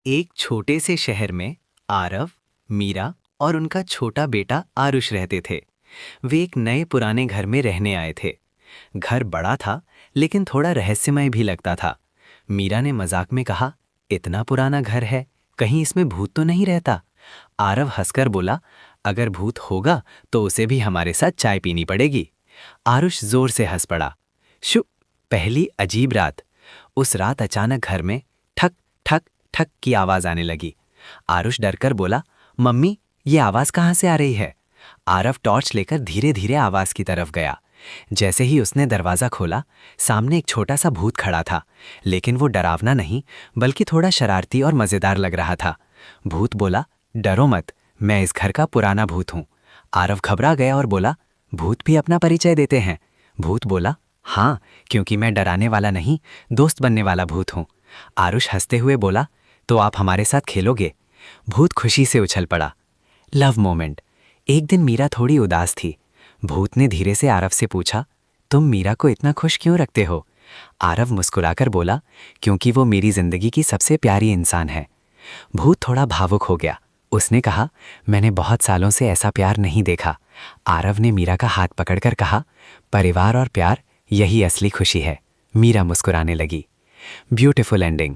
एक छोटे से शहर में आरव, मीरा और उनका छोटा बेटा आरुष रहते थे। वे एक नए पुराने घर में रहने आए थे। घर बड़ा था, लेकिन थोड़ा रहस्यमय भी लगता था। मीरा ने मजाक में कहा, इतना पुराना घर है, कहीं इसमें भूत तो नहीं रहता? आरव हंसकर बोला, अगर भूत होगा तो उसे भी हमारे साथ चाय पीनी पड़ेगी। आरुष जोर से हंस पड़ा। शु, पहली अजीब रात। उस रात अचानक घर में ठक ठक ठक की आवाज आने लगी। आरुष डरकर बोला, मम्मी, ये आवाज कहाँ से आ रही है? आरव टॉर्च लेकर धीरे धीरे आवाज की तरफ गया। जैसे ही उसने दरवाजा खोला, सामने एक छोटा सा भूत खड़ा था, लेकिन वो डरावना नहीं, बल्कि थोड़ा शरारती और मजेदार लग रहा था। भूत बोला, डरो मत, मैं इस घर का पुराना भूत हूं। आरव घबरा गया और बोला, भूत भी अपना परिचय देते हैं? भूत बोला, हाँ, क्योंकि मैं डराने वाला नहीं, दोस्त बनने वाला भूत हूं। आरुष हंसते हुए बोला, तो आप हमारे साथ खेलोगे? भूत खुशी से उछल पड़ा। Love moment. एक दिन मीरा थोड़ी उदास थी। भूत ने धीरे से आरव से पूछा, तुम मीरा को इतना खुश क्यों रखते हो? आरव मुस्कुराकर बोला, क्योंकि वो मेरी जिंदगी की सबसे प्यारी इंसान है। भूत थोड़ा भावुक हो गया। उसने कहा, मैंने बहुत सालों से ऐसा प्यार नहीं देखा। आरव ने मीरा का हाथ पकड़कर कहा, परिवार और प्यार, यही असली खुशी है। मीरा मुस्कुराने लगी। Beautiful ending.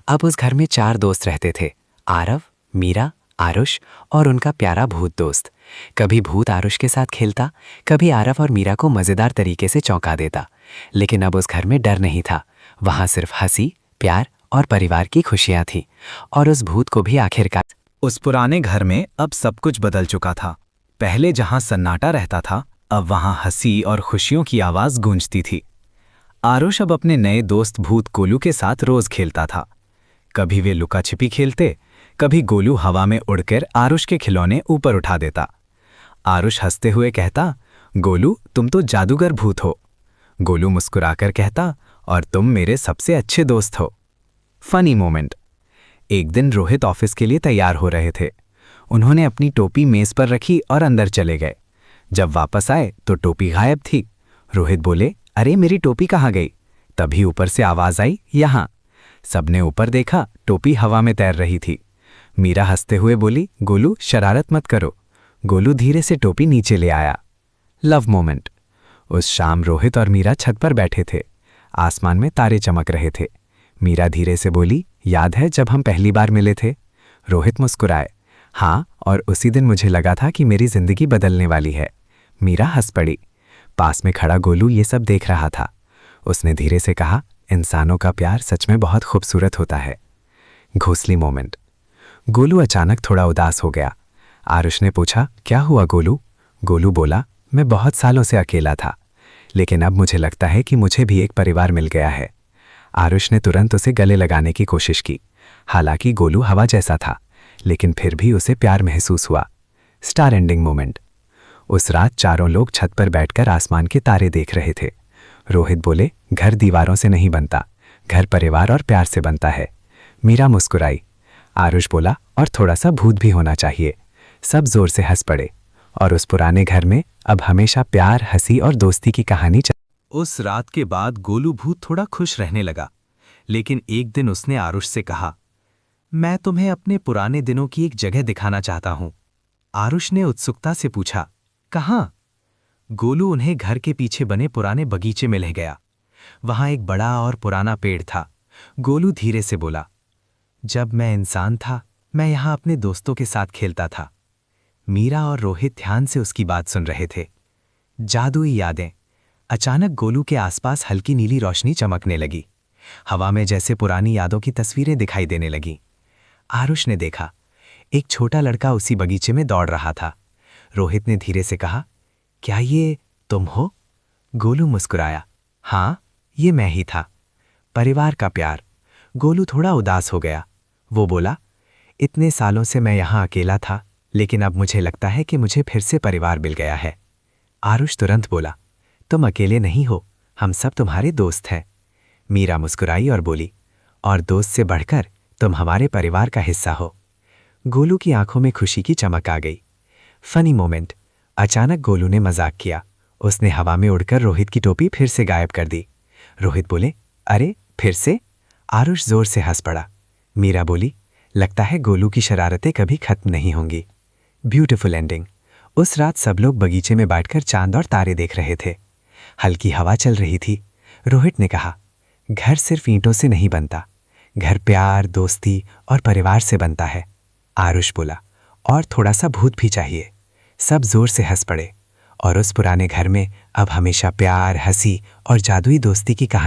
अब उस घर में 4 दोस्त रहते थे, आरव, मीरा, आरुष और उनका प्यारा भूत दोस्त। कभी भूत आरुष के साथ खेलता, कभी आरव और मीरा को मजेदार तरीके से चौंका देता। लेकिन अब उस घर में डर नहीं था, वहां सिर्फ हंसी, प्यार और परिवार की खुशियां थी। और उस भूत को भी आखिरकार उस पुराने घर में अब सब कुछ बदल चुका था। पहले जहां सन्नाटा रहता था, अब वहां हंसी और खुशियों की आवाज गूंजती थी। आरुष अब अपने नए दोस्त भूत गोलू के साथ रोज खेलता था। कभी वे लुका छिपी खेलते, कभी गोलू हवा में उड़कर आरुष के खिलौने ऊपर उठा देता। आरुष हंसते हुए कहता, गोलू, तुम तो जादूगर भूत हो। गोलू मुस्कुराकर कहता, और तुम मेरे सबसे अच्छे दोस्त हो। Funny moment. एक दिन रोहित ऑफिस के लिए तैयार हो रहे थे। उन्होंने अपनी टोपी मेज पर रखी और अंदर चले गए। जब वापस आए तो टोपी गायब थी। रोहित बोले, अरे मेरी टोपी कहाँ गई? तभी ऊपर से आवाज आई, यहां। सबने ऊपर देखा, टोपी हवा में तैर रही थी। मीरा हंसते हुए बोली, गोलू, शरारत मत करो। गोलू धीरे से टोपी नीचे ले आया। Love moment. उस शाम रोहित और मीरा छत पर बैठे थे। आसमान में तारे चमक रहे थे। मीरा धीरे से बोली, याद है जब हम पहली बार मिले थे? रोहित मुस्कुराए, हाँ, और उसी दिन मुझे लगा था कि मेरी जिंदगी बदलने वाली है। मीरा हंस पड़ी। पास में खड़ा गोलू ये सब देख रहा था। उसने धीरे से कहा, इंसानों का प्यार सच में बहुत खूबसूरत होता है। घोंसली मोमेंट। गोलू अचानक थोड़ा उदास हो गया। आरुष ने पूछा, क्या हुआ गोलू? गोलू बोला, मैं बहुत सालों से अकेला था, लेकिन अब मुझे लगता है कि मुझे भी एक परिवार मिल गया है। आरुष ने तुरंत उसे गले लगाने की कोशिश की। हालांकि गोलू हवा जैसा था, लेकिन फिर भी उसे प्यार महसूस हुआ। Star ending moment. उस रात चारों लोग छत पर बैठकर आसमान के तारे देख रहे थे। रोहित बोले, घर दीवारों से नहीं बनता, घर परिवार और प्यार से बनता है। मीरा मुस्कुराई। आरुष बोला, और थोड़ा सा भूत भी होना चाहिए। सब जोर से हंस पड़े। और उस पुराने घर में अब हमेशा प्यार, हंसी और दोस्ती की कहानी चल। उस रात के बाद गोलू भूत थोड़ा खुश रहने लगा। लेकिन एक दिन उसने आरुष से कहा, मैं तुम्हें अपने पुराने दिनों की एक जगह दिखाना चाहता हूं। आरुष ने उत्सुकता से पूछा, कहां? गोलू उन्हें घर के पीछे बने पुराने बगीचे में ले गया। वहां एक बड़ा और पुराना पेड़ था। गोलू धीरे से बोला, जब मैं इंसान था, मैं यहां अपने दोस्तों के साथ खेलता था। मीरा और रोहित ध्यान से उसकी बात सुन रहे थे। जादुई यादें। अचानक गोलू के आसपास हल्की नीली रोशनी चमकने लगी। हवा में जैसे पुरानी यादों की तस्वीरें दिखाई देने लगीं। आरुष ने देखा, एक छोटा लड़का उसी बगीचे में दौड़ रहा था। रोहित ने धीरे से कहा, क्या ये तुम हो? गोलू मुस्कुराया, हाँ, ये मैं ही था। परिवार का प्यार। गोलू थोड़ा उदास हो गया। वो बोला, इतने सालों से मैं यहां अकेला था, लेकिन अब मुझे लगता है कि मुझे फिर से परिवार मिल गया है। आरुष तुरंत बोला, तुम अकेले नहीं हो, हम सब तुम्हारे दोस्त हैं। मीरा मुस्कुराई और बोली, और दोस्त से बढ़कर तुम हमारे परिवार का हिस्सा हो। गोलू की आंखों में खुशी की चमक आ गई। Funny moment. अचानक गोलू ने मजाक किया। उसने हवा में उड़कर रोहित की टोपी फिर से गायब कर दी। रोहित बोले, अरे फिर से? आरुष जोर से हंस पड़ा। मीरा बोली, लगता है गोलू की शरारतें कभी खत्म नहीं होंगी। Beautiful ending. उस रात सब लोग बगीचे में बैठकर चांद और तारे देख रहे थे। हल्की हवा चल रही थी। रोहित ने कहा, घर सिर्फ ईंटों से नहीं बनता, घर प्यार, दोस्ती और परिवार से बनता है। आरुष बोला, और थोड़ा सा भूत भी चाहिए। सब जोर से हंस पड़े और उस पुराने घर में अब हमेशा प्यार, हंसी और जादुई दोस्ती की कहानी